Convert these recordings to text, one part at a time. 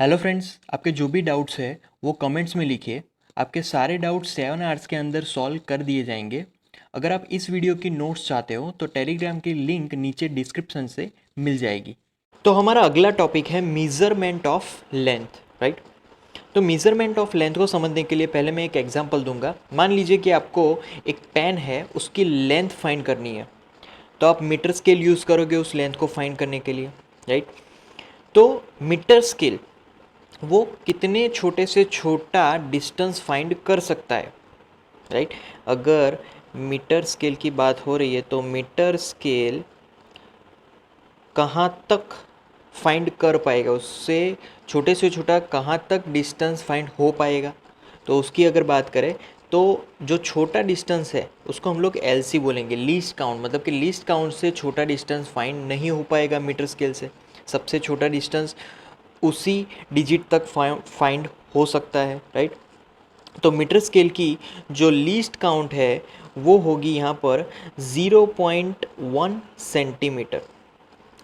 Hello friends, आपके जो भी डाउट्स है वो कमेंट्स में लिखिए। आपके सारे डाउट्स 7 आवर्स के अंदर सॉल्व कर दिए जाएंगे। अगर आप इस वीडियो की नोट्स चाहते हो तो टेलीग्राम की लिंक नीचे डिस्क्रिप्शन से मिल जाएगी। तो हमारा अगला टॉपिक है मेज़रमेंट ऑफ लेंथ, राइट। तो मेज़रमेंट ऑफ लेंथ को समझने के लिए पहले मैं एक एग्जांपल दूंगा। मान लीजिए कि आपको एक पेन है, उसकी लेंथ फाइंड करनी है, तो आप मीटर स्केल यूज़ करोगे उस लेंथ को फाइंड करने के लिए, राइट। तो मीटर स्केल वो कितने छोटे से छोटा डिस्टेंस फाइंड कर सकता है, राइट। अगर मीटर स्केल की बात हो रही है तो मीटर स्केल कहाँ तक फाइंड कर पाएगा, उससे छोटे से छोटा कहाँ तक डिस्टेंस फाइंड हो पाएगा। तो उसकी अगर बात करें तो जो छोटा डिस्टेंस है उसको हम लोग एलसी बोलेंगे, लीस्ट काउंट। मतलब कि लीस्ट काउंट से छोटा डिस्टेंस फाइंड नहीं हो पाएगा मीटर स्केल से। सबसे छोटा डिस्टेंस उसी डिजिट तक फाइंड हो सकता है, राइट। तो मीटर स्केल की जो लीस्ट काउंट है वो होगी यहाँ पर 0.1 सेंटीमीटर।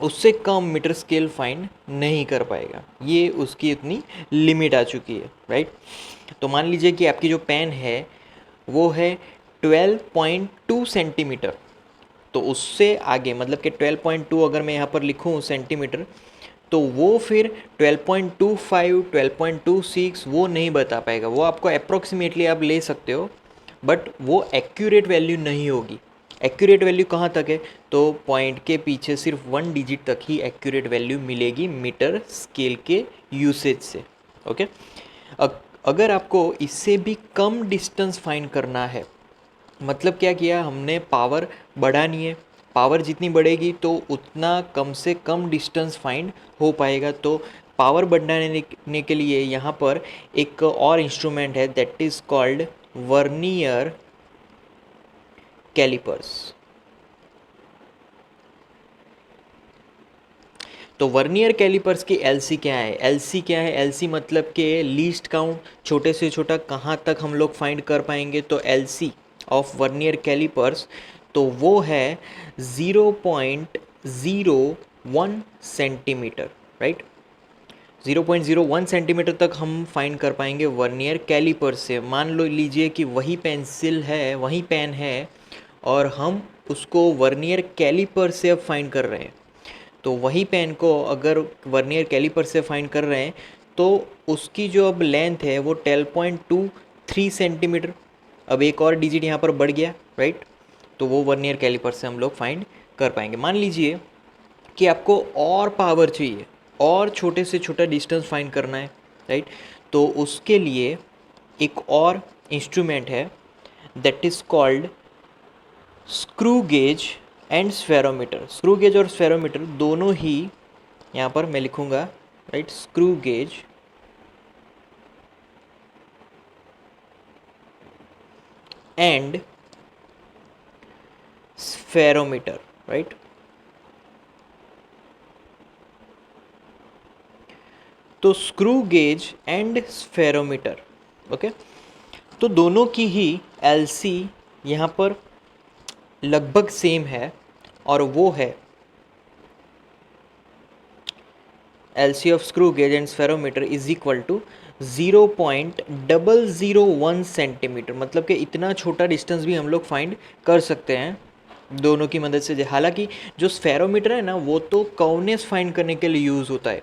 उससे कम मीटर स्केल फाइंड नहीं कर पाएगा, ये उसकी इतनी लिमिट आ चुकी है, राइट। तो मान लीजिए कि आपकी जो पेन है वो है 12.2 सेंटीमीटर। तो उससे आगे मतलब कि 12.2 अगर मैं यहाँ पर लिखूँ सेंटीमीटर, तो वो फिर 12.25 12.26 वो नहीं बता पाएगा। वो आपको अप्रोक्सीमेटली आप ले सकते हो, बट वो एक्यूरेट वैल्यू नहीं होगी। एक्यूरेट वैल्यू कहाँ तक है, तो पॉइंट के पीछे सिर्फ 1 डिजिट तक ही एक्यूरेट वैल्यू मिलेगी मीटर स्केल के यूसेज से, ओके। अगर आपको इससे भी कम डिस्टेंस फाइंड करना है, मतलब क्या किया हमने, पावर बढ़ानी है। पावर जितनी बढ़ेगी तो उतना कम से कम डिस्टेंस फाइंड हो पाएगा। तो पावर बढ़ाने के लिए यहाँ पर एक और इंस्ट्रूमेंट है, that is called vernier calipers. तो वर्नियर कैलिपर्स की एलसी क्या है, एलसी क्या है, एलसी मतलब कि लीस्ट काउंट, छोटे से छोटा कहाँ तक हम लोग फाइंड कर पाएंगे। तो एलसी ऑफ वर्नियर कैलिपर्स तो वो है 0.01 सेंटीमीटर, राइट। 0.01 सेंटीमीटर तक हम फाइंड कर पाएंगे वर्नियर कैलिपर से। मान लो लीजिए कि वही पेंसिल है, वही पेन है, और हम उसको वर्नियर कैलिपर से अब फाइंड कर रहे हैं। तो वही पेन को अगर वर्नियर कैलिपर से फाइंड कर रहे हैं तो उसकी जो अब लेंथ है वो 12.23 सेंटीमीटर। अब एक और डिजिट यहाँ पर बढ़ गया, राइट। तो वो वर्नियर कैलिपर से हम लोग फाइंड कर पाएंगे। मान लीजिए कि आपको और पावर चाहिए, और छोटे से छोटा डिस्टेंस फाइंड करना है, राइट। तो उसके लिए एक और इंस्ट्रूमेंट है, that is called screw gauge and spherometer. Screw gauge और स्फेरोमीटर दोनों ही यहाँ पर मैं लिखूँगा, right. Screw gauge and spherometer, right. तो screw gauge and spherometer, okay. तो दोनों की ही एलसी यहाँ पर लगभग सेम है, और वो है LC of screw gauge and spherometer is equal to 0.001 centimetre. मतलब कि इतना छोटा डिस्टेंस भी हम लोग फाइंड कर सकते हैं दोनों की मदद से। हालांकि जो स्फेरोमीटर है ना वो तो कर्वनेस फाइंड करने के लिए यूज़ होता है,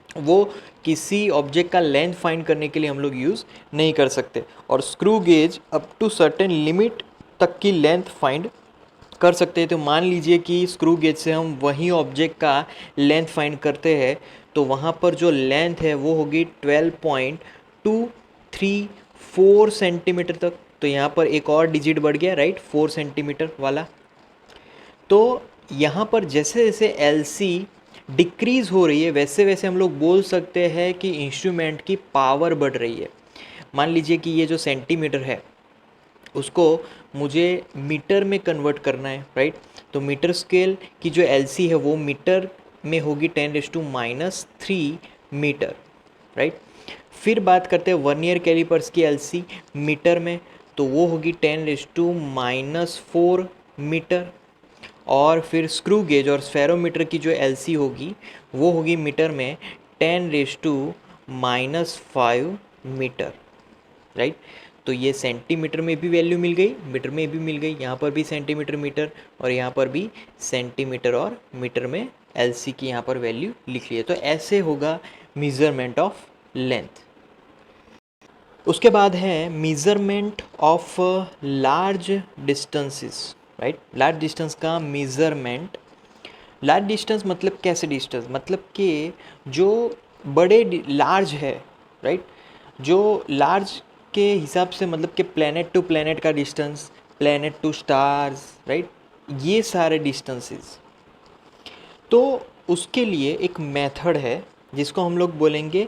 वो किसी ऑब्जेक्ट का लेंथ फाइंड करने के लिए हम लोग यूज़ नहीं कर सकते। और screw gauge up to certain limit तक की लेंथ फाइंड कर सकते हैं। तो मान लीजिए कि स्क्रू गेज से हम वही ऑब्जेक्ट का लेंथ फाइंड करते हैं, तो वहाँ पर जो लेंथ है वो होगी 12.234 सेंटीमीटर तक। तो यहाँ पर एक और डिजिट बढ़ गया, राइट, 4 सेंटीमीटर वाला। तो यहाँ पर जैसे जैसे एलसी डिक्रीज़ हो रही है वैसे वैसे हम लोग बोल सकते हैं कि इंस्ट्रूमेंट की पावर बढ़ रही है। मान लीजिए कि ये जो सेंटीमीटर है उसको मुझे मीटर में कन्वर्ट करना है, राइट। तो मीटर स्केल की जो एलसी है वो मीटर में होगी 10⁻³ मीटर, राइट। फिर बात करते हैं वर्नियर कैलिपर्स की एलसी मीटर में, तो वो होगी 10⁻⁴ मीटर। और फिर स्क्रू गेज और स्फेरोमीटर की जो एलसी होगी वो होगी मीटर में 10⁻⁴ -5 मीटर, राइट। तो ये सेंटीमीटर में भी वैल्यू मिल गई, मीटर में भी मिल गई, यहाँ पर भी सेंटीमीटर मीटर और यहाँ पर भी सेंटीमीटर और मीटर में एलसी की यहाँ पर वैल्यू लिख ली है। तो ऐसे होगा मेजरमेंट ऑफ लेंथ। उसके बाद है measurement of large distances, right. Large distance का मेजरमेंट, लार्ज डिस्टेंस मतलब कैसे डिस्टेंस, मतलब कि जो बड़े लार्ज है, राइट, जो लार्ज के हिसाब से मतलब कि प्लैनेट टू प्लैनेट का distance, planet to stars, right, ये सारे डिस्टेंसेस। तो उसके लिए एक मेथड है जिसको हम लोग बोलेंगे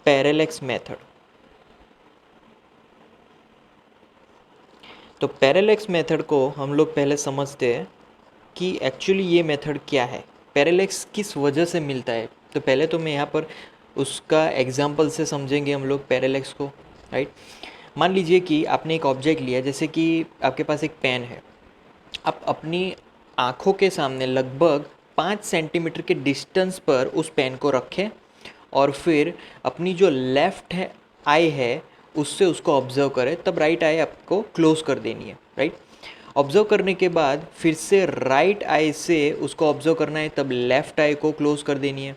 पैरेलैक्स मेथड। तो पैरेलैक्स मेथड को हम लोग पहले समझते हैं कि एक्चुअली ये मेथड क्या है, पैरेलैक्स किस वजह से मिलता है। तो पहले तो मैं यहाँ पर उसका एग्जांपल से समझेंगे हम लोग पैरेलैक्स को, राइट। मान लीजिए कि आपने एक ऑब्जेक्ट लिया, जैसे कि आपके पास एक पेन है, आप अपनी आँखों के सामने लगभग 5 सेंटीमीटर के डिस्टेंस पर उस पेन को रखें और फिर अपनी जो लेफ़्ट है आई है उससे उसको ऑब्ज़र्व करें, तब राइट आई आपको क्लोज़ कर देनी है, राइट। ऑब्ज़र्व करने के बाद फिर से राइट आई से उसको ऑब्ज़र्व करना है, तब लेफ़्ट आई को क्लोज़ कर देनी है।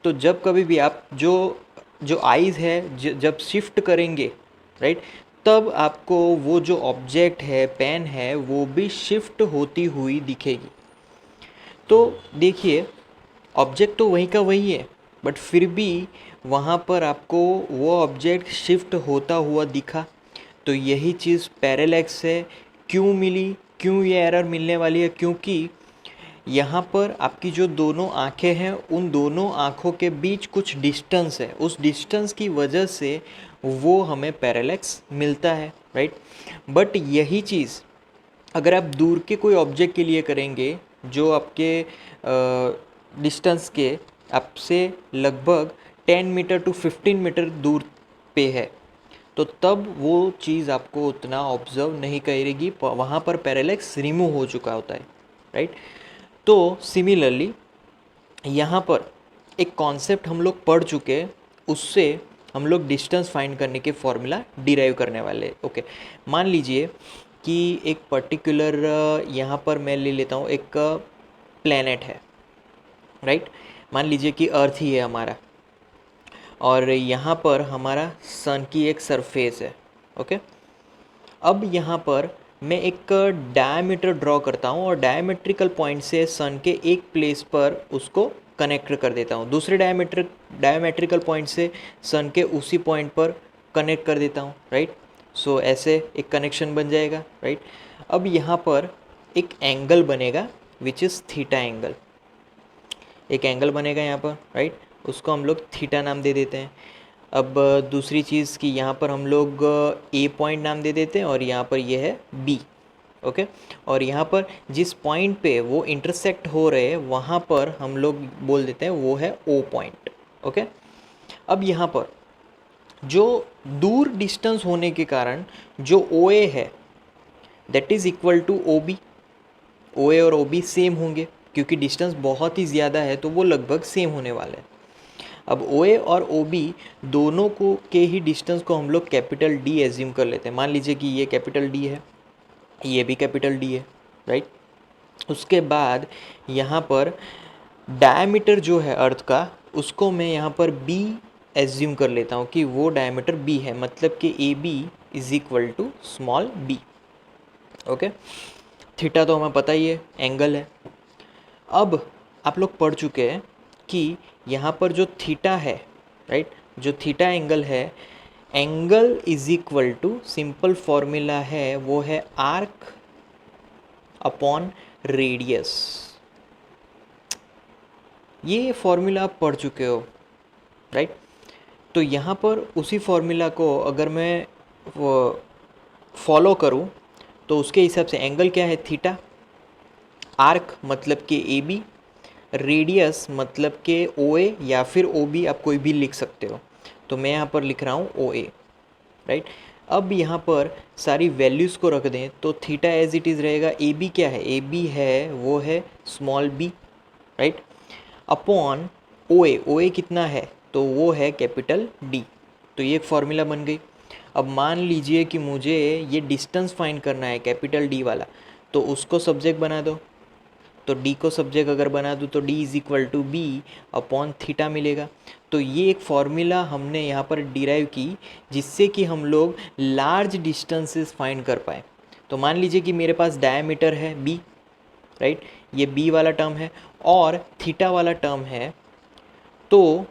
तो जब कभी भी आप जो जो आईज़ है जब शिफ्ट करेंगे, राइट, तब आपको वो जो ऑब्जेक्ट है, पेन है, वो भी शिफ्ट होती हुई दिखेगी। तो देखिए ऑब्जेक्ट तो वही का वही है, बट फिर भी वहाँ पर आपको वो ऑब्जेक्ट शिफ्ट होता हुआ दिखा। तो यही चीज़ पैरेलैक्स है। क्यों मिली, क्यों ये एरर मिलने वाली है, क्योंकि यहाँ पर आपकी जो दोनों आँखें हैं उन दोनों आँखों के बीच कुछ डिस्टेंस है, उस डिस्टेंस की वजह से वो हमें पैरेलैक्स मिलता है, राइट। बट यही चीज़ अगर आप दूर के कोई ऑब्जेक्ट के लिए करेंगे जो आपके डिस्टेंस के आपसे लगभग 10 मीटर टू 15 मीटर दूर पे है, तो तब वो चीज़ आपको उतना ऑब्जर्व नहीं करेगी, वहाँ पर पैरेलैक्स रिमूव हो चुका होता है, राइट। तो सिमिलरली यहाँ पर एक कॉन्सेप्ट हम लोग पढ़ चुके, उससे हम लोग डिस्टेंस फाइंड करने के फॉर्मूला डिराइव करने वाले। ओके, मान लीजिए कि एक पर्टिकुलर यहाँ पर मैं ले लेता हूँ, एक प्लेनेट है, राइट। मान लीजिए कि अर्थ ही है हमारा और यहाँ पर हमारा सन की एक सरफेस है। ओके, अब यहाँ पर मैं एक डायमीटर ड्रॉ करता हूँ और डायमेट्रिकल पॉइंट से सन के एक प्लेस पर उसको कनेक्ट कर देता हूँ, दूसरे डायमेट्रिकल पॉइंट से सन के उसी पॉइंट पर कनेक्ट कर देता हूँ, राइट। सो ऐसे एक कनेक्शन बन जाएगा, राइट। अब यहाँ पर एक एंगल बनेगा विच इज़ थीटा एंगल, एक एंगल बनेगा यहाँ पर, राइट। उसको हम लोग थीटा नाम दे देते हैं। अब दूसरी चीज़ कि यहाँ पर हम लोग ए पॉइंट नाम दे देते हैं और यहाँ पर ये है बी। ओके, और यहाँ पर जिस पॉइंट पे वो इंटरसेक्ट हो रहे हैं वहाँ पर हम लोग बोल देते हैं वो है ओ पॉइंट। ओके, अब यहाँ पर जो दूर डिस्टेंस होने के कारण जो ओ ए है that is equal to O B. O A और ओ बी सेम होंगे क्योंकि डिस्टेंस बहुत ही ज़्यादा है, तो वो लगभग सेम होने वाले हैं। अब ओ ए और ओ बी दोनों को के ही डिस्टेंस को हम लोग कैपिटल डी एज्यूम कर लेते हैं। मान लीजिए कि ये कैपिटल डी है, ये भी कैपिटल डी है, राइट। उसके बाद यहाँ पर डायमीटर जो है अर्थ का, उसको मैं यहाँ पर बी एज्यूम कर लेता हूँ कि वो डायमीटर बी है, मतलब कि a B is equal to small b. Okay, theta तो हमें पता ही है, एंगल है। अब आप लोग पढ़ चुके हैं कि यहाँ पर जो थीटा है, राइट, जो थीटा एंगल है, angle is equal to simple formula है वो है आर्क अपॉन रेडियस। ये फॉर्मूला आप पढ़ चुके हो, राइट। तो यहाँ पर उसी फॉर्मूला को अगर मैं फॉलो करूँ तो उसके हिसाब से एंगल क्या है, थीटा, आर्क मतलब कि ए बी, रेडियस मतलब कि ओ ए या फिर ओ बी, आप कोई भी लिख सकते हो। तो मैं यहाँ पर लिख रहा हूँ ओ ए, राइट। अब यहाँ पर सारी वैल्यूज़ को रख दें तो थीटा एज इट इज़ रहेगा, ए बी क्या है, ए बी है वो है small b, right, upon O A कितना है, तो वो है कैपिटल डी। तो ये एक फॉर्मूला बन गई। अब मान लीजिए कि मुझे ये डिस्टेंस फाइंड करना है कैपिटल डी वाला, तो उसको सब्जेक्ट बना दो। तो डी को सब्जेक्ट अगर बना दूँ तो D is equal to B upon theta मिलेगा। तो ये एक फॉर्मूला हमने यहाँ पर डिराइव की जिससे कि हम लोग लार्ज डिस्टेंसेस फाइंड कर पाए। तो मान लीजिए कि मेरे पास डायमीटर है बी, राइट, ये बी वाला टर्म है और थीटा वाला टर्म है। तो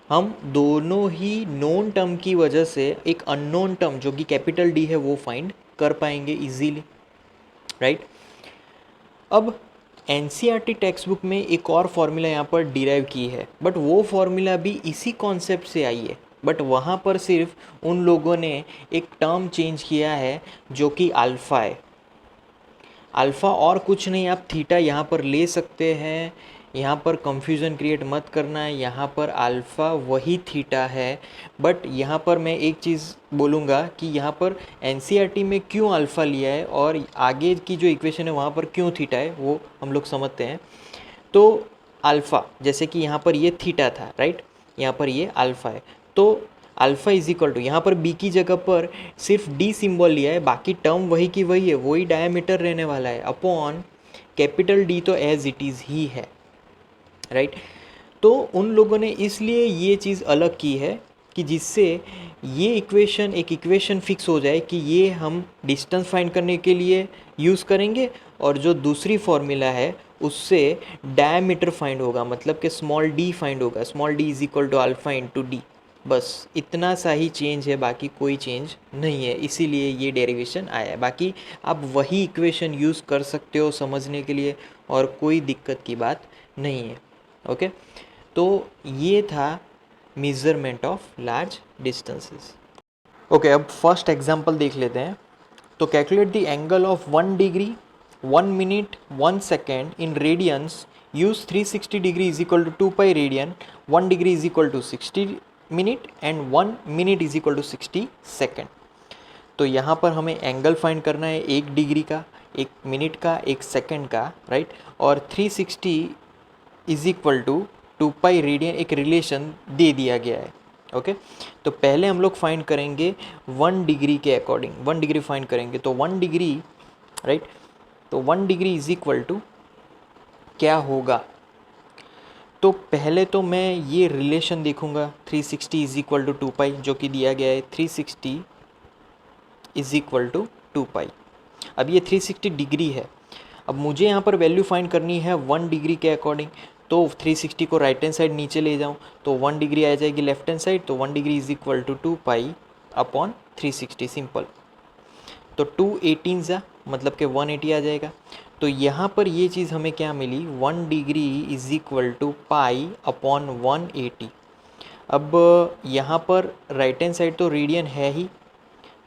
हम दोनों ही नोन टर्म की वजह से एक अननोन टर्म जो कि कैपिटल डी है वो फाइंड कर पाएंगे इजीली, राइट। अब एनसीईआरटी टेक्स्ट बुक में एक और फॉर्मूला यहाँ पर डिराइव की है, बट वो फॉर्मूला भी इसी कॉन्सेप्ट से आई है, बट वहाँ पर सिर्फ उन लोगों ने एक टर्म चेंज किया है जो कि अल्फ़ा है। अल्फ़ा और कुछ नहीं, आप थीटा यहाँ पर ले सकते हैं, यहाँ पर कंफ्यूजन क्रिएट मत करना है, यहाँ पर अल्फ़ा वही थीटा है। बट यहाँ पर मैं एक चीज़ बोलूँगा कि यहाँ पर एनसीईआरटी में क्यों अल्फ़ा लिया है और आगे की जो इक्वेशन है वहाँ पर क्यों थीटा है वो हम लोग समझते हैं। तो अल्फ़ा, जैसे कि यहाँ पर ये थीटा था, राइट, यहाँ पर ये अल्फ़ा है, तो अल्फ़ा इज इक्वल टू, यहाँ पर बी की जगह पर सिर्फ डी सिंबल लिया है, बाकी टर्म वही की वही है, वही डायमीटर रहने वाला है, अपॉन कैपिटल डी तो एज इट इज़ ही है, राइट। तो उन लोगों ने इसलिए ये चीज़ अलग की है कि जिससे ये इक्वेशन एक इक्वेशन फिक्स हो जाए कि ये हम डिस्टेंस फाइंड करने के लिए यूज़ करेंगे, और जो दूसरी फॉर्मूला है उससे डायमीटर फाइंड होगा, मतलब कि स्मॉल डी फाइंड होगा, small D is equal to alpha into D. बस इतना सा ही चेंज है, बाकी कोई चेंज नहीं है, इसीलिए ये डेरिवेशन आया है। बाकी आप वही इक्वेशन यूज़ कर सकते हो समझने के लिए, और कोई दिक्कत की बात नहीं है, ओके। तो ये था measurement of large distances. Okay, अब फर्स्ट एग्जांपल देख लेते हैं। तो calculate the angle of 1 degree 1 minute 1 second in radians, use 360 degree is equal to 2 pi radian, 1 degree is equal to 60 minute and 1 minute is equal to 60 second. तो यहाँ पर हमें angle find करना है 1 डिग्री का, 1 मिनट का, 1 second का, right, और 360 is equal to 2 pi radian एक रिलेशन दे दिया गया है, ओके। तो पहले हम लोग फाइंड करेंगे 1 डिग्री के अकॉर्डिंग, 1 डिग्री फाइंड करेंगे। तो 1 डिग्री, राइट, तो 1 डिग्री इज इक्वल टू क्या होगा। तो पहले तो मैं ये रिलेशन देखूंगा 360 इज इक्वल टू 2 पाई जो कि दिया गया है, 360 इज इक्वल टू 2 पाई। अब ये 360 डिग्री है, अब मुझे यहाँ पर वैल्यू फाइंड करनी है 1 डिग्री के अकॉर्डिंग। तो 360 को राइट हैंड साइड नीचे ले जाऊँ तो 1 डिग्री आ जाएगी लेफ्ट हैंड साइड, तो 1 degree is equal to 2 pi upon 360, simple. तो 218 जा मतलब कि 180 आ जाएगा। तो यहाँ पर ये चीज़ हमें क्या मिली, 1 degree is equal to pi upon 180। अब यहाँ पर राइट हैंड साइड तो रेडियन है ही,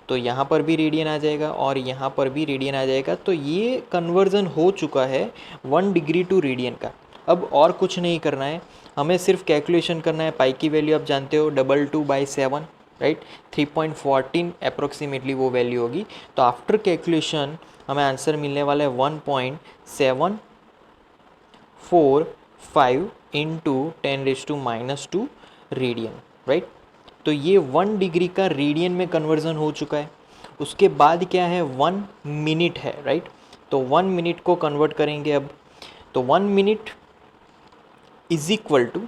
तो यहाँ पर भी रेडियन आ जाएगा और यहाँ पर भी रेडियन आ जाएगा। तो ये कन्वर्जन हो चुका है 1 डिग्री टू रेडियन का। अब और कुछ नहीं करना है, हमें सिर्फ कैलकुलेशन करना है। पाई की वैल्यू आप जानते हो 227, राइट, 3.14 अप्रोक्सीमेटली वो वैल्यू होगी। तो आफ्टर कैलकुलेशन हमें आंसर मिलने वाला है 1.745 इंटू 10⁻² रेडियन, राइट। तो ये 1 डिग्री का रेडियन में कन्वर्जन हो चुका है। उसके बाद क्या है, 1 मिनट है, राइट। तो 1 मिनट को कन्वर्ट करेंगे अब। तो 1 मिनट इज इक्वल टू,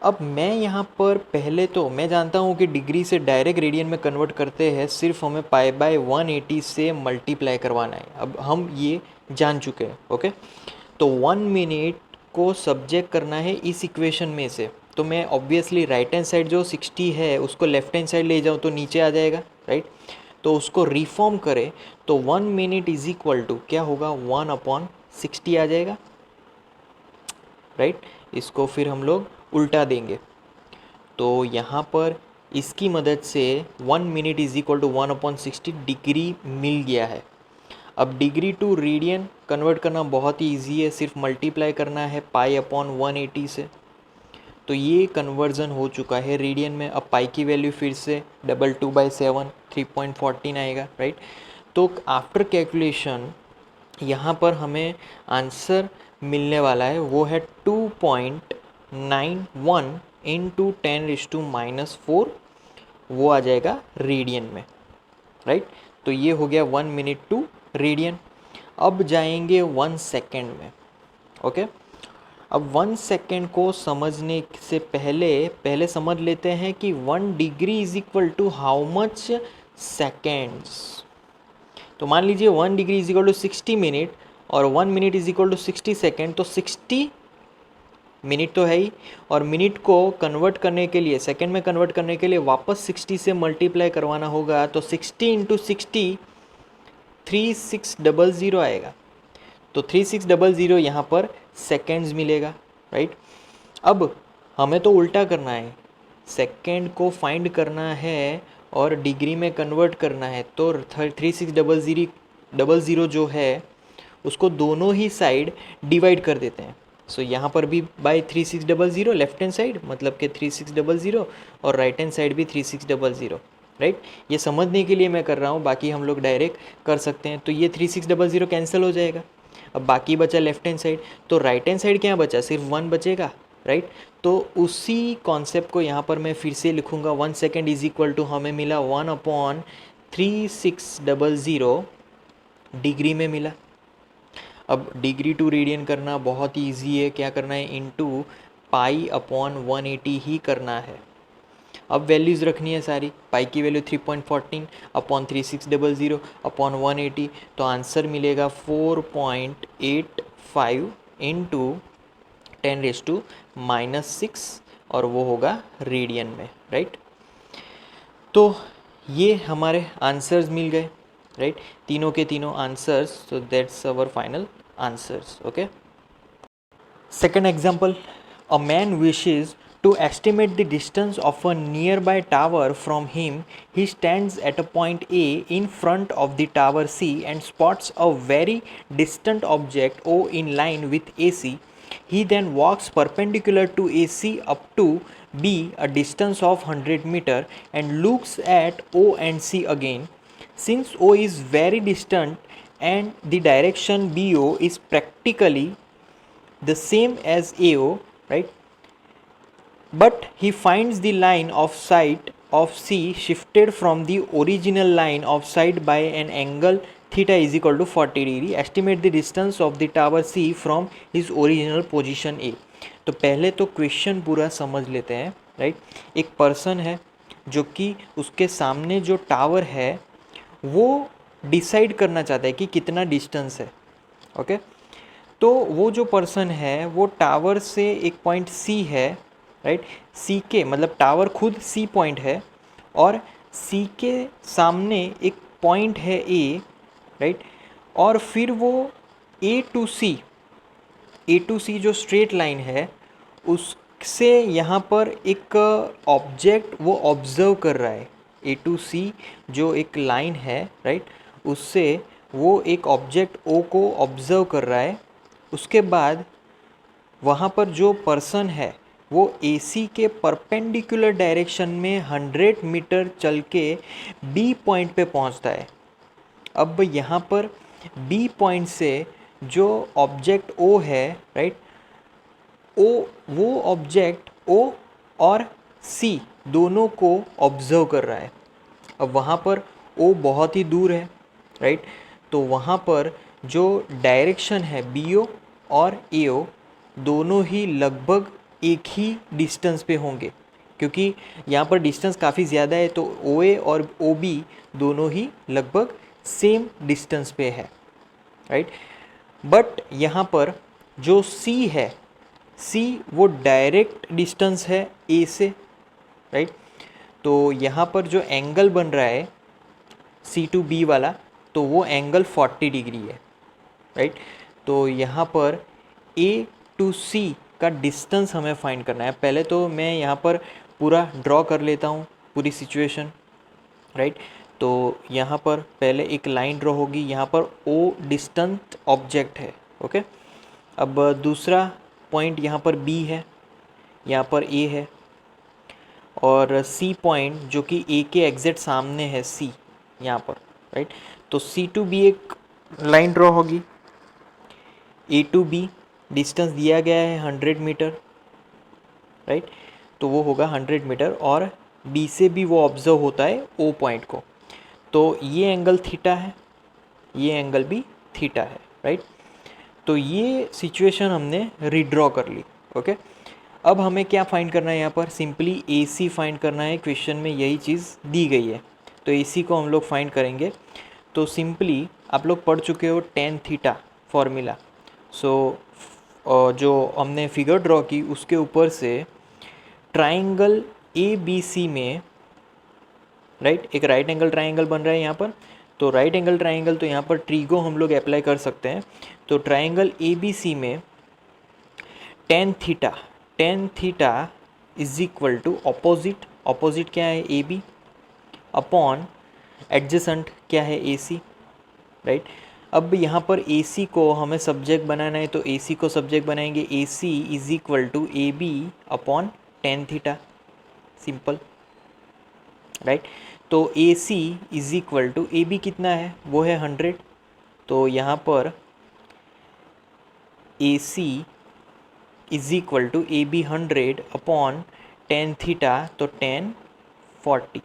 अब मैं यहाँ पर पहले तो मैं जानता हूँ कि डिग्री से डायरेक्ट रेडियन में कन्वर्ट करते हैं, सिर्फ हमें पाई बाय 180 से मल्टीप्लाई करवाना है। अब हम ये जान चुके हैं, ओके। तो 1 मिनट को सब्जेक्ट करना है इस इक्वेशन में से। तो मैं ऑब्वियसली राइट हैंड साइड जो 60 है उसको लेफ्ट हैंड साइड ले जाऊँ तो नीचे आ जाएगा, राइट। तो उसको रिफॉर्म करें तो 1 मिनट इज इक्वल टू क्या होगा, 1/60 आ जाएगा, राइट। इसको फिर हम लोग उल्टा देंगे। तो यहाँ पर इसकी मदद से 1 minute is equal to 1/60 degree मिल गया है। अब डिग्री टू रेडियन कन्वर्ट करना बहुत ही ईजी है, सिर्फ मल्टीप्लाई करना है पाई अपॉन 180 से। तो ये कन्वर्जन हो चुका है रेडियन में। अब पाई की वैल्यू फिर से 227 3.14 आएगा, राइट। तो आफ्टर कैलकुलेशन यहाँ पर हमें आंसर मिलने वाला है वो है 2.91 इंटू 10⁻⁻⁴ वो आ जाएगा रेडियन में, राइट। तो ये हो गया 1 मिनट टू रेडियन। अब जाएंगे 1 सेकेंड में, ओके। अब 1 सेकेंड को समझने से पहले समझ लेते हैं कि 1 degree is equal to how much seconds. तो मान लीजिए 1 degree is equal to 60 minute और 1 minute is equal to 60 second, तो 60 मिनट तो है ही, और मिनट को कन्वर्ट करने के लिए, सेकेंड में कन्वर्ट करने के लिए वापस 60 से मल्टीप्लाई करवाना होगा। तो 60 इंटू 60 3600 आएगा। तो 3600 यहाँ पर सेकेंड्स मिलेगा, राइट। अब हमें तो उल्टा करना है, सेकेंड को फाइंड करना है और डिग्री में कन्वर्ट करना है। तो 3600 जो है उसको दोनों ही साइड डिवाइड कर देते हैं। सो यहाँ पर भी बाय 3600 लेफ्ट हैंड साइड, मतलब कि 3600, और राइट हैंड साइड भी 3600, राइट। ये समझने के लिए मैं कर रहा हूँ, बाकी हम लोग डायरेक्ट कर सकते हैं। तो ये 3600 कैंसिल हो जाएगा। अब बाकी बचा लेफ्ट हैंड साइड, तो राइट हैंड साइड क्या बचा, सिर्फ 1 बचेगा, राइट। तो उसी कॉन्सेप्ट को यहाँ पर मैं फिर से लिखूँगा। 1 सेकेंड इज इक्वल टू हमें मिला 1/3600 डिग्री में मिला। अब डिग्री टू रेडियन करना बहुत ही ईजी है। क्या करना है, इंटू पाई/180 ही करना है। अब वैल्यूज़ रखनी है सारी। पाई की वैल्यू 3.14 अपॉन 3600 अपॉन 180, तो आंसर मिलेगा 4.85 इंटू 10⁻⁻⁶, और वो होगा रेडियन में, राइट। तो ये हमारे आंसर्स मिल गए, राइट, तीनों के तीनों answers. So that's our final answers, okay. Second example, a man wishes to estimate the distance of a nearby tower from him. He stands at a point A in front of the tower C and spots a very distant object O in line with AC. He then walks perpendicular to AC up to B, a distance of 100 meter, and looks at O and C again. Since O is very distant and the direction BO is practically the same as AO, right? But he finds the line of sight of C shifted from the original line of sight by an angle theta is equal to 40 degree. Estimate the distance of the tower C from his original position A. तो पहले तो question पूरा समझ लेते हैं, right. एक person है जो कि उसके सामने जो टावर है वो डिसाइड करना चाहता है कि कितना डिस्टेंस है, ओके। तो वो जो पर्सन है वो टावर से एक पॉइंट सी है, राइट। सी के मतलब टावर खुद सी पॉइंट है और सी के सामने एक पॉइंट है ए, राइट। और फिर वो ए टू सी जो स्ट्रेट लाइन है उससे यहाँ पर एक ऑब्जेक्ट वो ऑब्ज़र्व कर रहा है। ए टू सी जो एक लाइन है, राइट, उससे वो एक ऑब्जेक्ट ओ को ऑब्ज़र्व कर रहा है। उसके बाद वहाँ पर जो पर्सन है वो AC के परपेंडिकुलर डायरेक्शन में 100 मीटर चल के B पॉइंट पे पहुँचता है। अब यहाँ पर B पॉइंट से जो ऑब्जेक्ट O है, राइट, वो ऑब्जेक्ट O और C दोनों को ऑब्ज़र्व कर रहा है। अब वहाँ पर O बहुत ही दूर है, राइट। तो वहाँ पर जो डायरेक्शन है BO और AO दोनों ही लगभग एक ही डिस्टेंस पे होंगे, क्योंकि यहाँ पर डिस्टेंस काफ़ी ज़्यादा है। तो OA और OB दोनों ही लगभग सेम डिस्टेंस पे है, राइट। बट यहाँ पर जो C है, C वो डायरेक्ट डिस्टेंस है A से, राइट। तो यहाँ पर जो एंगल बन रहा है C टू B वाला, तो वो एंगल 40 डिग्री है, राइट। तो यहाँ पर A टू C का डिस्टेंस हमें फाइंड करना है। पहले तो मैं यहाँ पर पूरा ड्रॉ कर लेता हूँ पूरी सिचुएशन, राइट। तो यहाँ पर पहले एक लाइन ड्रॉ होगी, यहाँ पर O डिस्टेंट ऑब्जेक्ट है, ओके। अब दूसरा पॉइंट यहाँ पर B है, यहाँ पर A है, और C पॉइंट जो कि A के एग्जैक्ट सामने है C यहाँ पर, राइट। तो C टू B एक लाइन ड्रॉ होगी। A टू B डिस्टेंस दिया गया है 100 मीटर, राइट। तो वो होगा 100 मीटर, और बी से भी वो ऑब्जर्व होता है ओ पॉइंट को, तो ये एंगल थीटा है, ये एंगल भी थीटा है, राइट। तो ये सिचुएशन हमने रिड्रॉ कर ली, ओके। अब हमें क्या फाइंड करना है, यहाँ पर सिंपली ए सी फाइंड करना है, क्वेश्चन में यही चीज़ दी गई है, तो ए सी को हम लोग फाइंड करेंगे। तो सिंपली आप लोग पढ़ चुके हो टेन थीटा फॉर्मूला, सो जो हमने फिगर ड्रॉ की उसके ऊपर से ट्राइंगल ए बी सी में, राइट, एक राइट एंगल ट्राइंगल बन रहा है यहाँ पर, तो राइट एंगल ट्राइंगल, तो यहाँ पर ट्रीगो हम लोग अप्लाई कर सकते हैं। तो ट्राइंगल ए बी सी में tan theta is equal to opposite, opposite क्या है ए बी, अपॉन एडजेसेंट क्या है ए सी, राइट। अब यहाँ पर ए सी को हमें सब्जेक्ट बनाना है, तो ए सी को सब्जेक्ट बनाएंगे, A C is equal to A B upon tan theta, simple, right. तो A C is equal to A B कितना है, वो है 100, तो यहाँ पर A C is equal to A B 100 upon tan theta, तो 1040।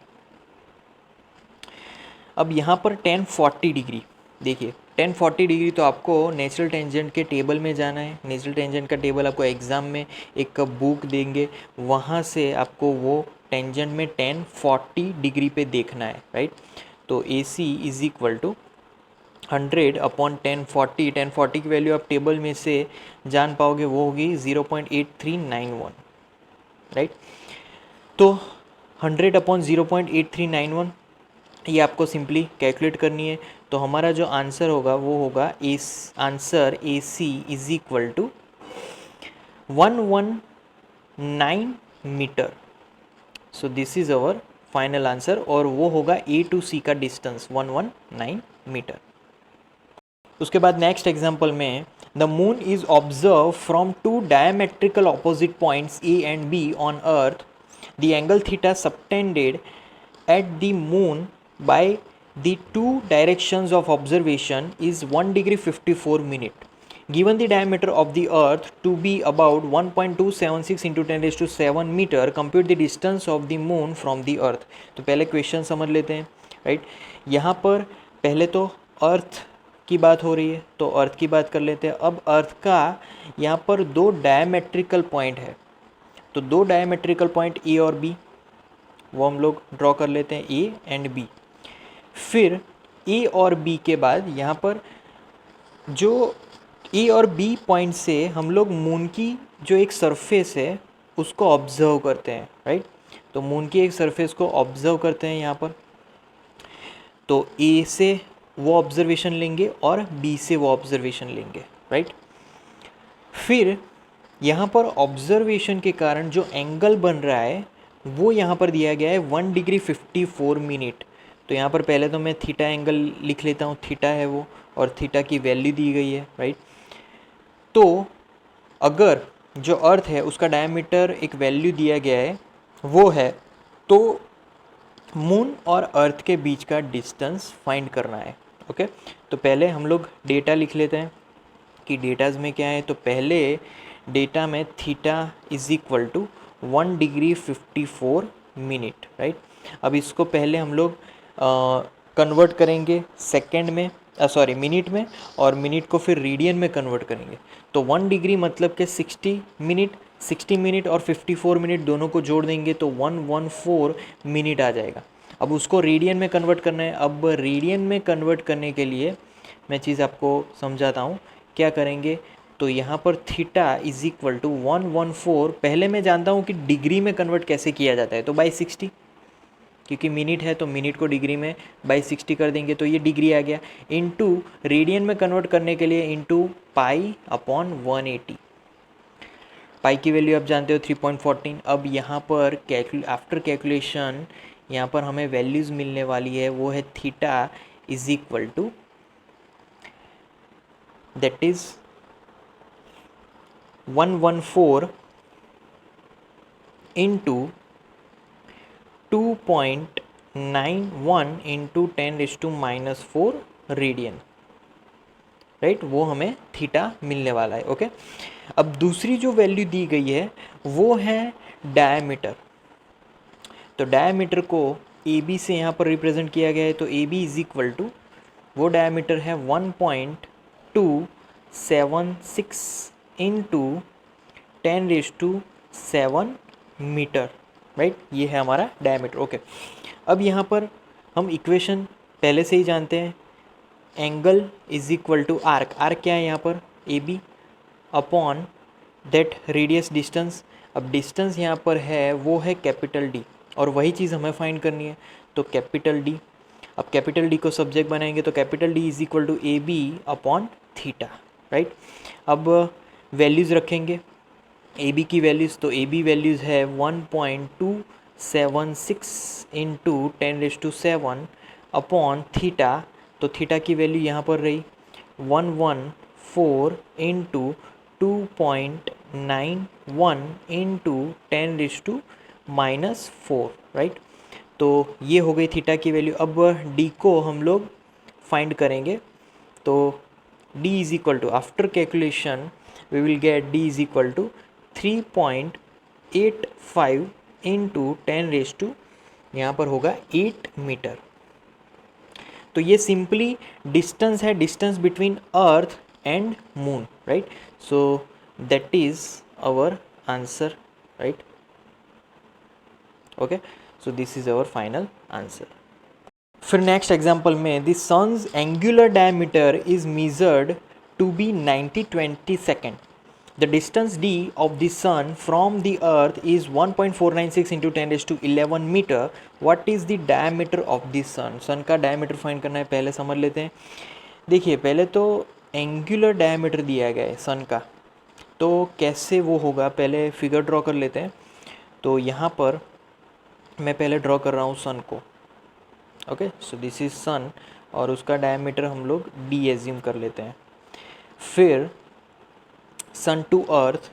अब यहाँ पर 1040 डिग्री, देखिए 1040 डिग्री, तो आपको नेचुरल टेंजेंट के टेबल में जाना है। नेचुरल टेंजेंट का टेबल आपको एग्ज़ाम में एक बुक देंगे, वहाँ से आपको वो टेंजेंट में 1040 डिग्री पे देखना है, राइट। तो A C is equal to 100 upon 1040, 1040 की वैल्यू आप टेबल में से जान पाओगे, वो होगी 0.8391, राइट। तो 100 अपॉन 0.8391 ये आपको सिंपली कैलकुलेट करनी है। तो हमारा जो आंसर होगा वो होगा answer A C is equal to 119 metre. So this is our final answer, और वो होगा ए टू सी का डिस्टेंस 119 मीटर। उसके बाद नेक्स्ट एग्जांपल में, the moon is observe from two diametrical opposite points A and B on earth, the angle theta subtended at the moon by the two directions of observation is 1 degree 54 minute. Given the diameter of the earth to be about 1.276 into 10 raised to 7 meter, compute the distance of the moon from the earth. तो पहले question समझ लेते हैं, right. यहाँ पर पहले तो अर्थ की बात हो रही है, तो अर्थ की बात कर लेते हैं। अब अर्थ का यहाँ पर दो डायमेट्रिकल पॉइंट है, तो दो डायमेट्रिकल पॉइंट ए और बी, वो हम लोग ड्रॉ कर लेते हैं, ए एंड बी। फिर ए और बी के बाद यहाँ पर जो ए और बी पॉइंट से हम लोग मून की जो एक सरफेस है उसको ऑब्जर्व करते हैं, राइट। तो मून की एक सरफेस को ऑब्जर्व करते हैं यहाँ पर, तो ए से वो ऑब्जर्वेशन लेंगे और बी से वो ऑब्जर्वेशन लेंगे, राइट। फिर यहाँ पर ऑब्जर्वेशन के कारण जो एंगल बन रहा है वो यहाँ पर दिया गया है 1 डिग्री 54 मिनट। तो यहाँ पर पहले तो मैं थीटा एंगल लिख लेता हूँ, थीटा है वो, और थीटा की वैल्यू दी गई है, राइट। तो अगर जो अर्थ है उसका डायमीटर एक वैल्यू दिया गया है वो है, तो मून और अर्थ के बीच का डिस्टेंस फाइंड करना है, ओके। तो पहले हम लोग डेटा लिख लेते हैं कि डेटाज में क्या है। तो पहले डेटा में theta is equal to 1 degree 54 minute, right. अब इसको पहले हम लोग कन्वर्ट करेंगे सेकंड में, मिनट में, और मिनट को फिर रेडियन में कन्वर्ट करेंगे। तो 1 डिग्री मतलब कि 60 मिनट, 60 मिनट और 54 मिनट दोनों को जोड़ देंगे तो 114 मिनट आ जाएगा। अब उसको रेडियन में कन्वर्ट करना है। अब रेडियन में कन्वर्ट करने के लिए मैं चीज़ आपको समझाता हूँ, क्या करेंगे। तो यहाँ पर थीटा इज इक्वल टू 114, पहले मैं जानता हूँ कि डिग्री में कन्वर्ट कैसे किया जाता है, तो बाई 60, क्योंकि मिनट है तो मिनट को डिग्री में बाई 60 कर देंगे, तो ये डिग्री आ गया। इनटू रेडियन में कन्वर्ट करने के लिए इनटू पाई अपॉन 180, पाई की वैल्यू आप जानते हो 3.14। अब यहाँ पर आफ्टर कैलकुलेशन यहाँ पर हमें वैल्यूज़ मिलने वाली है, वो है theta is equal to, that is 114 into 2.91 into 10⁻⁴ radian, right, वो हमें थीटा मिलने वाला है। ओके, अब दूसरी जो वैल्यू दी गई है वो है डायमीटर। तो डायमीटर को ए बी से यहाँ पर रिप्रेजेंट किया गया है, तो A B is equal to, वो डायमीटर है 1.276 इंटू 10⁻7 मीटर, राइट, ये है हमारा डायमीटर। ओके, अब यहाँ पर हम इक्वेशन पहले से ही जानते हैं, angle is equal to arc. Arc क्या है यहाँ पर, A B upon that radius distance. अब डिस्टेंस यहाँ पर है वो है कैपिटल डी, और वही चीज़ हमें फाइंड करनी है, तो कैपिटल डी। अब कैपिटल डी को सब्जेक्ट बनाएंगे तो capital D is equal to A B upon theta, right. अब वैल्यूज़ रखेंगे ए बी की वैल्यूज़, तो ए बी वैल्यूज़ है 1.276 इंटू 10⁻7 अपॉन थीटा, तो थीटा की वैल्यू यहाँ पर रही 114 इंटू 2.91 इंटू 10⁻⁻4, राइट। तो ये हो गई थीटा की वैल्यू। अब डी को हम लोग फाइंड करेंगे, तो D is equal to, after calculation we will get D is equal to 3.85 into 10⁻, यहाँ पर होगा 8 मीटर। तो ये सिंपली डिस्टेंस है, distance between earth and moon, right. So that is our answer, right. Okay, so this is our final answer. फिर next example में, the sun's angular diameter is measured to be 90/20 second. The distance d of the sun from the earth is 1.496 into 10⁻11 metre. What is the diameter of the sun? Sun का diameter find करना है, पहले समझ लेते हैं। देखिए, पहले तो एंगुलर डायमीटर दिया गया है सन का, तो कैसे वो होगा, पहले फिगर ड्रॉ कर लेते हैं। तो यहाँ पर मैं पहले ड्रॉ कर रहा हूँ सन को। ओके, सो दिस इज सन, और उसका डायमीटर हम लोग डी एज्यूम कर लेते हैं। फिर सन टू अर्थ,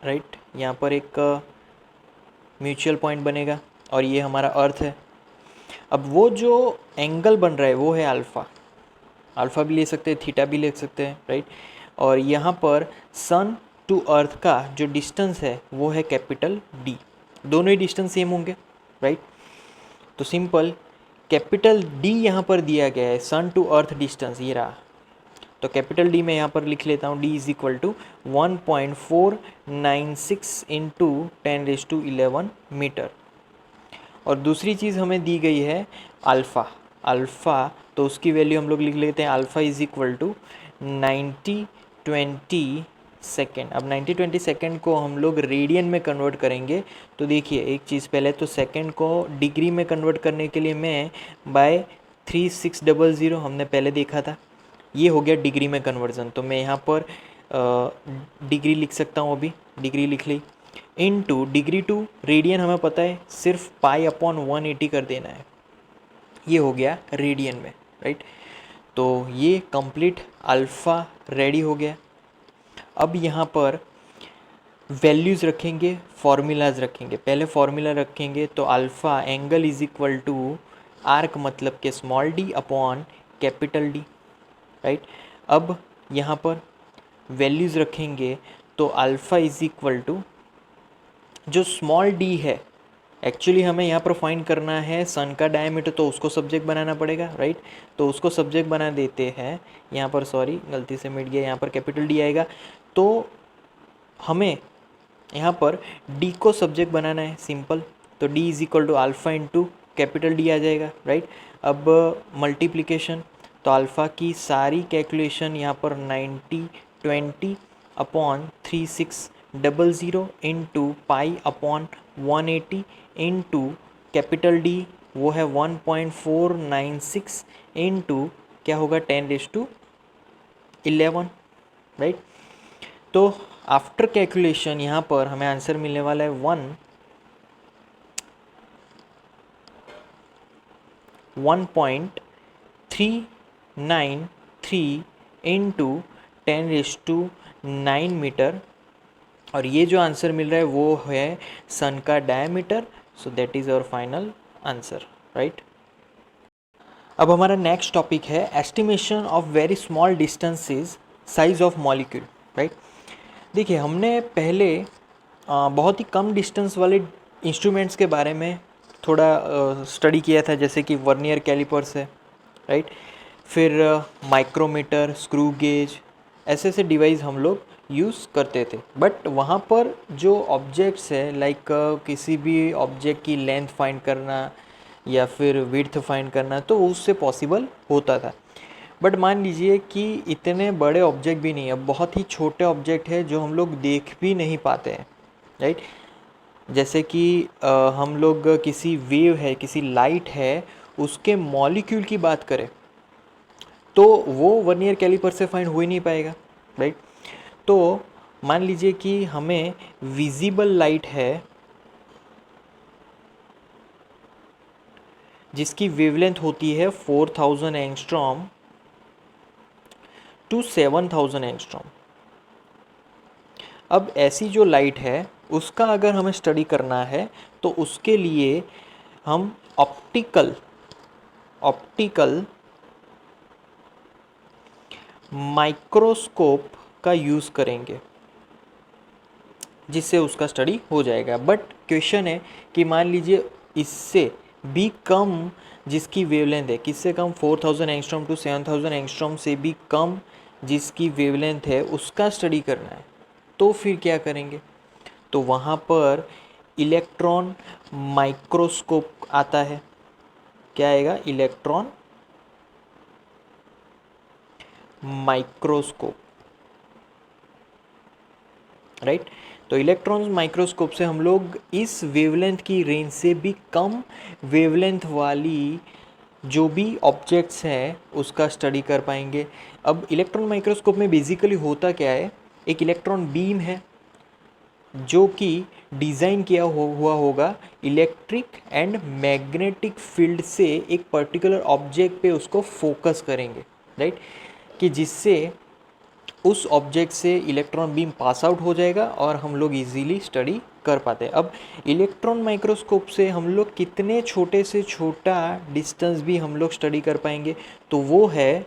राइट, यहाँ पर एक म्यूचुअल पॉइंट बनेगा, और ये हमारा अर्थ है। अब वो जो एंगल बन रहा है वो है अल्फ़ा, अल्फ़ा भी ले सकते हैं, थीटा भी ले सकते हैं, राइट। और यहाँ पर सन टू अर्थ का जो डिस्टेंस है वो है कैपिटल डी, दोनों ही डिस्टेंस सेम होंगे, राइट। तो सिंपल कैपिटल डी यहाँ पर दिया गया है, सन टू अर्थ डिस्टेंस ये रहा, तो कैपिटल डी मैं यहाँ पर लिख लेता हूँ, डी इज इक्वल टू 1.496 इंटू 10⁻11 मीटर। और दूसरी चीज़ हमें दी गई है अल्फ़ा, अल्फ़ा, तो उसकी वैल्यू हम लोग लिख लेते हैं, alpha is equal to 90/20 second. अब 90/20 सेकेंड को हम लोग रेडियन में कन्वर्ट करेंगे, तो देखिए एक चीज़, पहले तो सेकेंड को डिग्री में कन्वर्ट करने के लिए मैं बाय 3600 हमने पहले देखा था, ये हो गया डिग्री में कन्वर्जन। तो मैं यहाँ पर डिग्री लिख सकता हूँ, अभी डिग्री लिख ली, इनटू डिग्री टू रेडियन हमें पता है सिर्फ पाई अपॉन 180 कर देना है, ये हो गया रेडियन में, राइट। तो ये कंप्लीट अल्फ़ा रेडी हो गया। अब यहाँ पर वैल्यूज़ रखेंगे, फार्मूलाज रखेंगे। पहले फार्मूला रखेंगे तो alpha angle is equal to arc, मतलब के small D upon capital D, right. अब यहाँ पर वैल्यूज़ रखेंगे तो अल्फ़ा इज इक्वल टू, जो स्मॉल डी है, एक्चुअली हमें यहाँ पर फाइंड करना है सन का डायमीटर, तो उसको सब्जेक्ट बनाना पड़ेगा, राइट। तो उसको सब्जेक्ट बना देते हैं यहाँ पर, सॉरी गलती से मिट गया, यहाँ पर कैपिटल डी आएगा, तो हमें यहाँ पर डी को सब्जेक्ट बनाना है, सिंपल। तो D is equal to alpha into capital D आ जाएगा, राइट। अब मल्टीप्लिकेशन, तो अल्फ़ा की सारी कैलकुलेशन यहाँ पर 90/20 upon 3600 into pi upon 180 into capital D वो है 1.496 इंटू क्या होगा 10⁻11, राइट। तो आफ्टर कैलकुलेशन यहाँ पर हमें आंसर मिलने वाला है 1.393 इंटू 10⁻9 मीटर, और ये जो आंसर मिल रहा है वो है सन का diameter. So that is our final answer, right. अब हमारा नेक्स्ट टॉपिक है estimation of very small distances size of molecule, right. देखिए, हमने पहले बहुत ही कम डिस्टेंस वाले इंस्ट्रूमेंट्स के बारे में थोड़ा स्टडी किया था, जैसे कि वर्नियर कैलिपर्स है, राइट। फिर माइक्रोमीटर, स्क्रू गेज, ऐसे ऐसे डिवाइस हम लोग यूज़ करते थे। बट वहाँ पर जो ऑब्जेक्ट्स है, लाइक किसी भी ऑब्जेक्ट की लेंथ फाइंड करना या फिर विड्थ फाइंड करना, तो उससे पॉसिबल होता था। बट मान लीजिए कि इतने बड़े ऑब्जेक्ट भी नहीं, अब बहुत ही छोटे ऑब्जेक्ट है जो हम लोग देख भी नहीं पाते हैं, राइट। जैसे कि हम लोग किसी वेव है, किसी लाइट है, उसके मॉलिक्यूल की बात करें तो वो वर्नियर कैलिपर से फाइंड हो ही नहीं पाएगा, राइट। तो मान लीजिए कि हमें विजिबल लाइट है जिसकी वेवलेंथ होती है 4000 एंगस्ट्रॉम टू 7000 एंगस्ट्रॉम। अब ऐसी जो लाइट है उसका अगर हमें स्टडी करना है तो उसके लिए हम ऑप्टिकल माइक्रोस्कोप का यूज़ करेंगे, जिससे उसका स्टडी हो जाएगा। बट क्वेश्चन है कि मान लीजिए इससे भी कम जिसकी वेवलेंथ है, किससे कम, 4000 एंगस्ट्रॉम टू 7000 एंगस्ट्रॉम से भी कम जिसकी वेवलेंथ है उसका स्टडी करना है, तो फिर क्या करेंगे? तो वहाँ पर इलेक्ट्रॉन माइक्रोस्कोप आता है। क्या आएगा? Electron microscope, right. तो इलेक्ट्रॉन माइक्रोस्कोप से हम लोग इस वेवलेंथ की रेंज से भी कम वेवलेंथ वाली जो भी ऑब्जेक्ट्स हैं उसका स्टडी कर पाएंगे। अब इलेक्ट्रॉन माइक्रोस्कोप में बेसिकली होता क्या है, एक इलेक्ट्रॉन बीम है जो कि डिज़ाइन किया हुआ होगा इलेक्ट्रिक एंड मैग्नेटिक फील्ड से एक पर्टिकुलर ऑब्जेक्ट पे उसको फोकस करेंगे, राइट, कि जिससे उस ऑब्जेक्ट से इलेक्ट्रॉन बीम पास आउट हो जाएगा और हम लोग इजीली स्टडी कर पाते हैं। अब इलेक्ट्रॉन माइक्रोस्कोप से हम लोग कितने छोटे से छोटा डिस्टेंस भी हम लोग स्टडी कर पाएंगे, तो वो है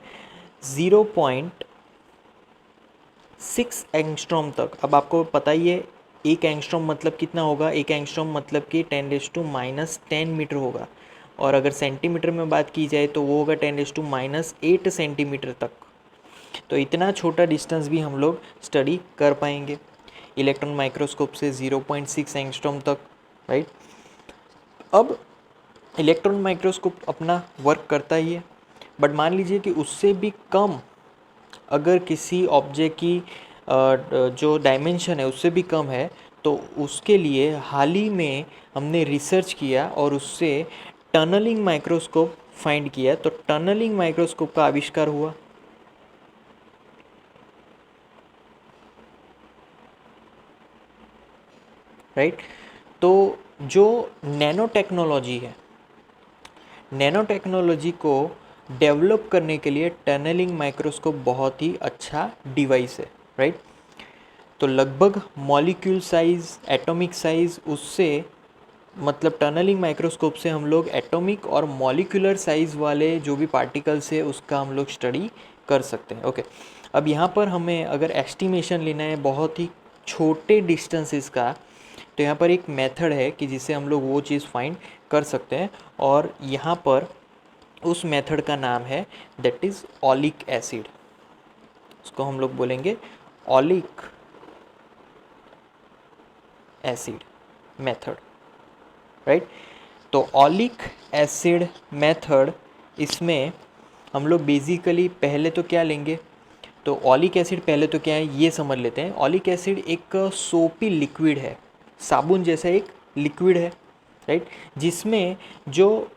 0.6 एंगस्ट्रॉम तक। अब आपको पता ही है एक एंगस्ट्रॉम मतलब कितना होगा, एक एंगस्ट्रॉम मतलब कि 10⁻⁻10 मीटर होगा, और अगर सेंटीमीटर में बात की जाए तो वो होगा 10⁻⁸ सेंटीमीटर तक। तो इतना छोटा डिस्टेंस भी हम लोग स्टडी कर पाएंगे इलेक्ट्रॉन माइक्रोस्कोप से 0.6 एंगस्ट्रॉम तक, राइट। अब इलेक्ट्रॉन माइक्रोस्कोप अपना वर्क करता ही है, बट मान लीजिए कि उससे भी कम अगर किसी ऑब्जेक्ट की जो डायमेंशन है उससे भी कम है, तो उसके लिए हाल ही में हमने रिसर्च किया और उससे टनलिंग माइक्रोस्कोप फाइंड किया। तो टनलिंग माइक्रोस्कोप का आविष्कार हुआ, राइट। तो जो नैनो टेक्नोलॉजी है, नैनो टेक्नोलॉजी को डेवलप करने के लिए टनलिंग माइक्रोस्कोप बहुत ही अच्छा डिवाइस है, राइट। तो लगभग मॉलिक्यूल साइज़, एटॉमिक साइज़, उससे मतलब टनलिंग माइक्रोस्कोप से हम लोग एटॉमिक और मॉलिक्यूलर साइज़ वाले जो भी पार्टिकल्स है उसका हम लोग स्टडी कर सकते हैं। ओके, अब यहाँ पर हमें अगर एस्टिमेशन लेना है बहुत ही छोटे डिस्टेंसेस का, तो यहाँ पर एक मेथड है कि जिससे हम लोग वो चीज़ फाइंड कर सकते हैं, और यहाँ पर उस मेथड का नाम है दैट इज़ ऑलिक एसिड। उसको हम लोग बोलेंगे ऑलिक एसिड मेथड, राइट। तो ऑलिक एसिड मेथड, इसमें हम लोग बेसिकली पहले तो क्या लेंगे, तो ऑलिक एसिड पहले तो क्या है ये समझ लेते हैं। ऑलिक एसिड एक सोपी लिक्विड है, साबुन जैसा एक लिक्विड है, राइट, जिसमें जो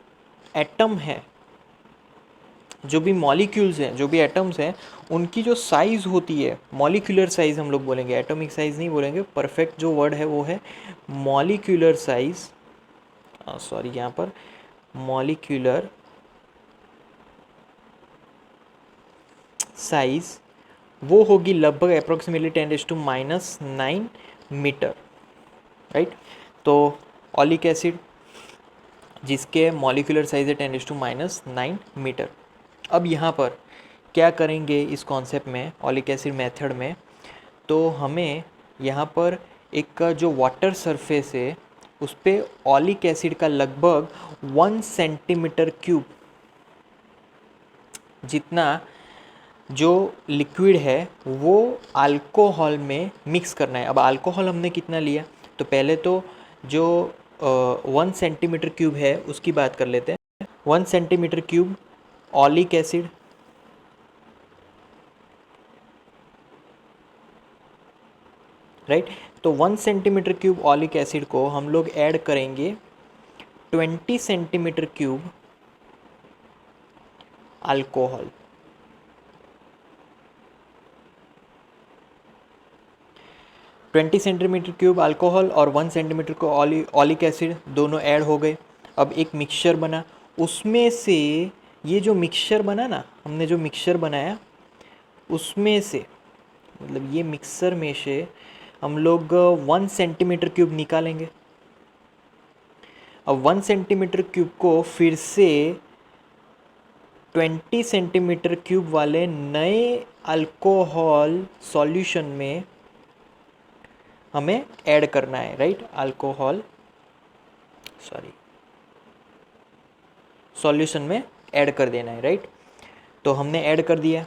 एटम है, जो भी मॉलिक्यूल्स हैं, जो भी एटम्स हैं, उनकी जो साइज़ होती है, मॉलिक्यूलर साइज़ हम लोग बोलेंगे, एटॉमिक साइज़ नहीं बोलेंगे। परफेक्ट जो वर्ड है वो है मॉलिक्यूलर साइज़, सॉरी यहाँ पर मॉलिक्यूलर साइज़ वो होगी लगभग अप्रोक्सीमेटली 10⁻⁹ मीटर, राइट। तो ऑलिक एसिड जिसके मॉलिक्यूलर साइज है 10⁻⁹ मीटर। अब यहाँ पर क्या करेंगे इस कॉन्सेप्ट में, ओलिक एसिड मेथड में, तो हमें यहाँ पर एक जो वाटर सरफेस है उस पर ओलिक एसिड का लगभग 1 सेंटीमीटर क्यूब जितना जो लिक्विड है वो अल्कोहल में मिक्स करना है। अब अल्कोहल हमने कितना लिया, तो पहले तो जो 1 सेंटीमीटर क्यूब है उसकी बात कर लेते हैं। 1 centimetre cube oleic acid, right. तो 1 सेंटीमीटर क्यूब ओलिक एसिड को हम लोग ऐड करेंगे 20 centimetre cube alcohol. 20 centimetre cube alcohol और 1 सेंटीमीटर को ओलिक एसिड दोनों ऐड हो गए। अब एक मिक्सचर बना, उसमें से ये जो मिक्सचर बना ना, हमने जो मिक्सचर बनाया उसमें से, मतलब ये मिक्सर में से हम लोग 1 सेंटीमीटर क्यूब निकालेंगे। अब 1 सेंटीमीटर क्यूब को फिर से 20 सेंटीमीटर क्यूब वाले नए अल्कोहल सॉल्यूशन में हमें ऐड करना है, राइट। अल्कोहल सॉल्यूशन में ऐड कर देना है, राइट। तो हमने ऐड कर दिया।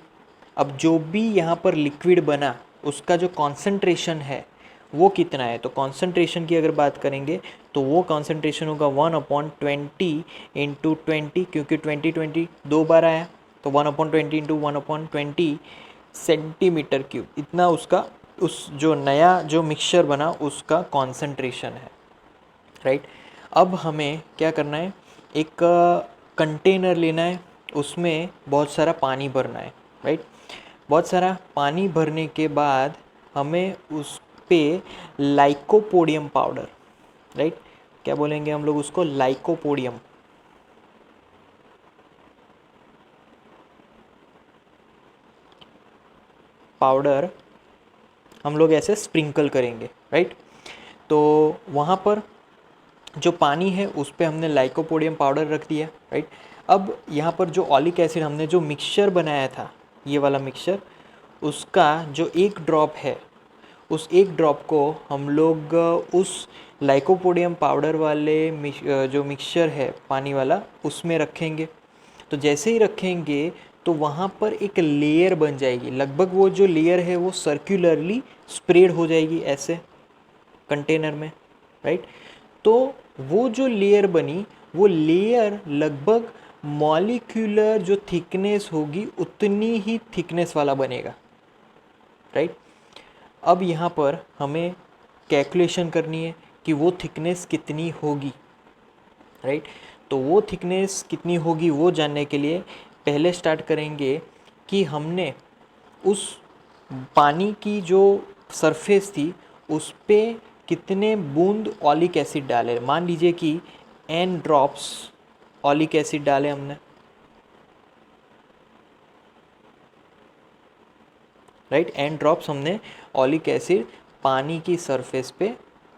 अब जो भी यहाँ पर लिक्विड बना उसका जो कॉन्सेंट्रेशन है वो कितना है, तो कॉन्सेंट्रेशन की अगर बात करेंगे तो वो कॉन्सेंट्रेशन होगा 1/20 इंटू 20, क्योंकि 20 दो बार आया, तो 1/20 इंटू 1/20 सेंटीमीटर क्यूब, इतना उसका उस जो नया जो मिक्सचर बना उसका कॉन्सेंट्रेशन है, राइट। अब हमें क्या करना है, एक कंटेनर लेना है, उसमें बहुत सारा पानी भरना है, राइट। बहुत सारा पानी भरने के बाद हमें उस पे लाइकोपोडियम पाउडर, राइट, क्या बोलेंगे हम लोग उसको, लाइकोपोडियम पाउडर हम लोग ऐसे स्प्रिंकल करेंगे, राइट। तो वहाँ पर जो पानी है उस पर हमने लाइकोपोडियम पाउडर रख दिया, राइट। अब यहाँ पर जो ओलिक एसिड हमने जो मिक्सचर बनाया था, ये वाला मिक्सचर, उसका जो एक ड्रॉप है, उस एक ड्रॉप को हम लोग उस लाइकोपोडियम पाउडर वाले जो मिक्सचर है पानी वाला उसमें रखेंगे। तो जैसे ही रखेंगे तो वहाँ पर एक लेयर बन जाएगी, लगभग वो जो लेयर है वो सर्कुलरली स्प्रेड हो जाएगी ऐसे कंटेनर में, राइट। तो वो जो लेयर बनी वो लेयर लगभग मॉलिक्यूलर जो थिकनेस होगी उतनी ही थिकनेस वाला बनेगा, राइट। अब यहाँ पर हमें कैलकुलेशन करनी है कि वो थिकनेस कितनी होगी, राइट। तो वो थिकनेस कितनी होगी वो जानने के लिए पहले स्टार्ट करेंगे कि हमने उस पानी की जो सरफेस थी उस पे कितने बूंद ओलिक एसिड डाले। मान लीजिए कि n ड्रॉप्स ओलिक एसिड डाले हमने, राइट। n ड्रॉप्स हमने ओलिक एसिड पानी की सरफेस पे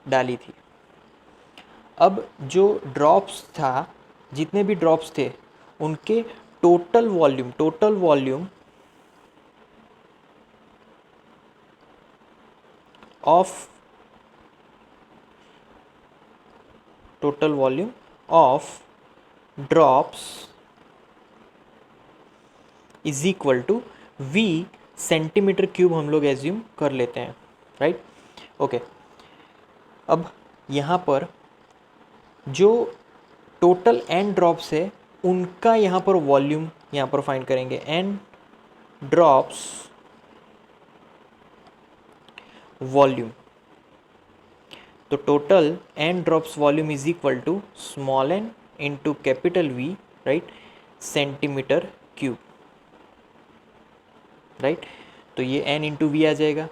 डाली थी। अब जो ड्रॉप्स था, जितने भी ड्रॉप्स थे उनके total volume of drops is equal to v centimetre cube हम लोग एज्यूम कर लेते हैं, राइट। ओके, अब यहाँ पर जो टोटल n ड्रॉप्स है उनका यहाँ पर वॉल्यूम यहाँ पर फाइंड करेंगे। n ड्रॉप्स वॉल्यूम, तो total n drops volume is equal to small n into capital V, right, centimetre cube, right. तो ये n इंटू वी आ जाएगा।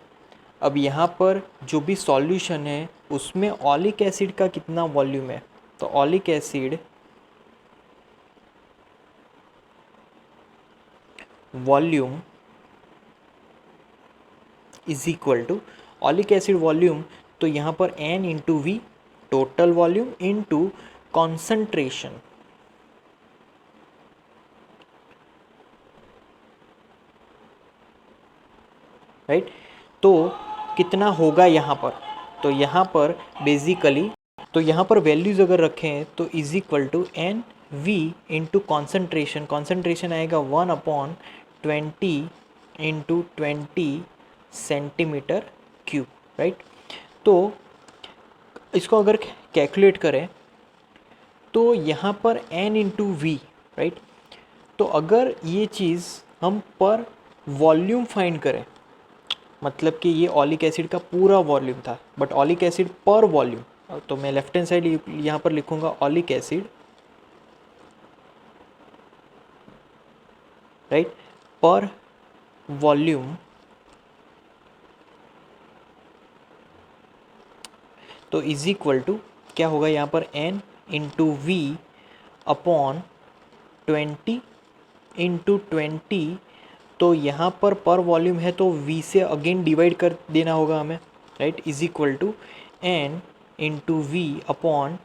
अब यहाँ पर जो भी सॉल्यूशन है उसमें ओलिक एसिड का कितना वॉल्यूम है, तो oleic acid volume is equal to oleic acid volume, तो यहाँ पर n into V total volume into concentration, right. तो कितना होगा यहाँ पर, तो यहाँ पर बेसिकली, तो यहाँ पर वैल्यूज़ अगर रखें तो is equal to N V into concentration, concentration आएगा 1/20 इंटू 20 सेंटीमीटर क्यूब, राइट। तो इसको अगर कैलकुलेट करें तो यहाँ पर n इंटू वी, राइट। तो अगर ये चीज़ हम पर वॉल्यूम फाइंड करें, मतलब कि ये ऑलिक एसिड का पूरा वॉल्यूम था, बट ऑलिक एसिड पर वॉल्यूम, तो मैं लेफ्ट हैंड साइड यहाँ पर लिखूंगा ऑलिक एसिड, राइट, पर वॉल्यूम, तो इज इक्वल टू क्या होगा यहाँ पर n into V upon 20 into 20, तो यहाँ पर वॉल्यूम है तो v से अगेन डिवाइड कर देना होगा हमें, right, is equal to n into V upon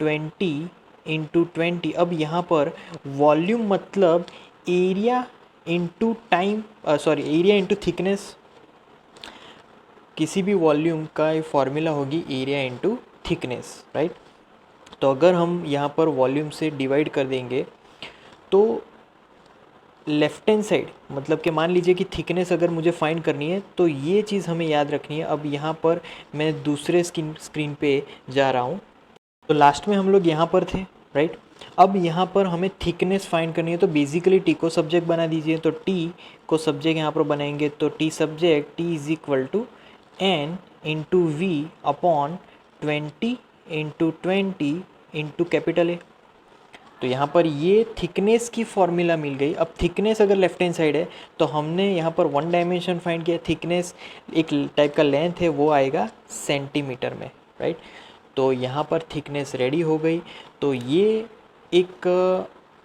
20 into 20। अब यहाँ पर वॉल्यूम मतलब area into time, sorry area into thickness, किसी भी वॉल्यूम का फॉर्मूला होगी एरिया इंटू थिकनेस, राइट। तो अगर हम यहाँ पर वॉल्यूम से डिवाइड कर देंगे तो लेफ्ट हैंड साइड, मतलब कि मान लीजिए कि थिकनेस अगर मुझे फाइंड करनी है तो ये चीज़ हमें याद रखनी है। अब यहाँ पर मैं दूसरे स्क्रीन पे जा रहा हूँ, तो लास्ट में हम लोग यहाँ पर थे, राइट। अब यहाँ पर हमें थिकनेस फाइंड करनी है, तो बेसिकली टी को सब्जेक्ट बना दीजिए, तो टी को सब्जेक्ट यहाँ पर बनाएंगे, तो T subject T is equal to N into V upon 20 into 20 into capital A. तो यहाँ पर ये थिकनेस की फॉर्मूला मिल गई। अब थिकनेस अगर लेफ्ट हैंड साइड है तो हमने यहाँ पर वन डायमेंशन फाइंड किया, थिकनेस एक टाइप का लेंथ है वो आएगा सेंटीमीटर में, राइट। तो यहाँ पर थिकनेस रेडी हो गई। तो ये एक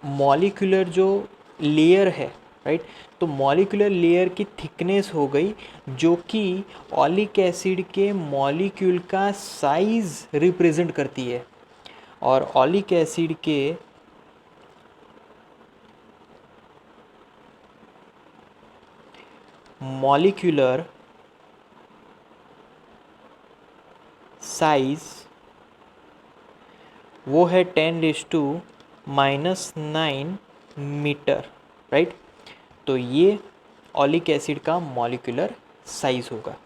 मॉलिक्यूलर जो लेयर है, राइट, तो मॉलिक्यूलर लेयर की थिकनेस हो गई जो कि ऑलिक एसिड के मॉलिक्यूल का साइज रिप्रेजेंट करती है। और ऑलिक एसिड के मॉलिक्यूलर साइज वो है 10⁻⁹ मीटर, राइट। तो ये ऑलिक एसिड का मॉलिक्यूलर साइज होगा।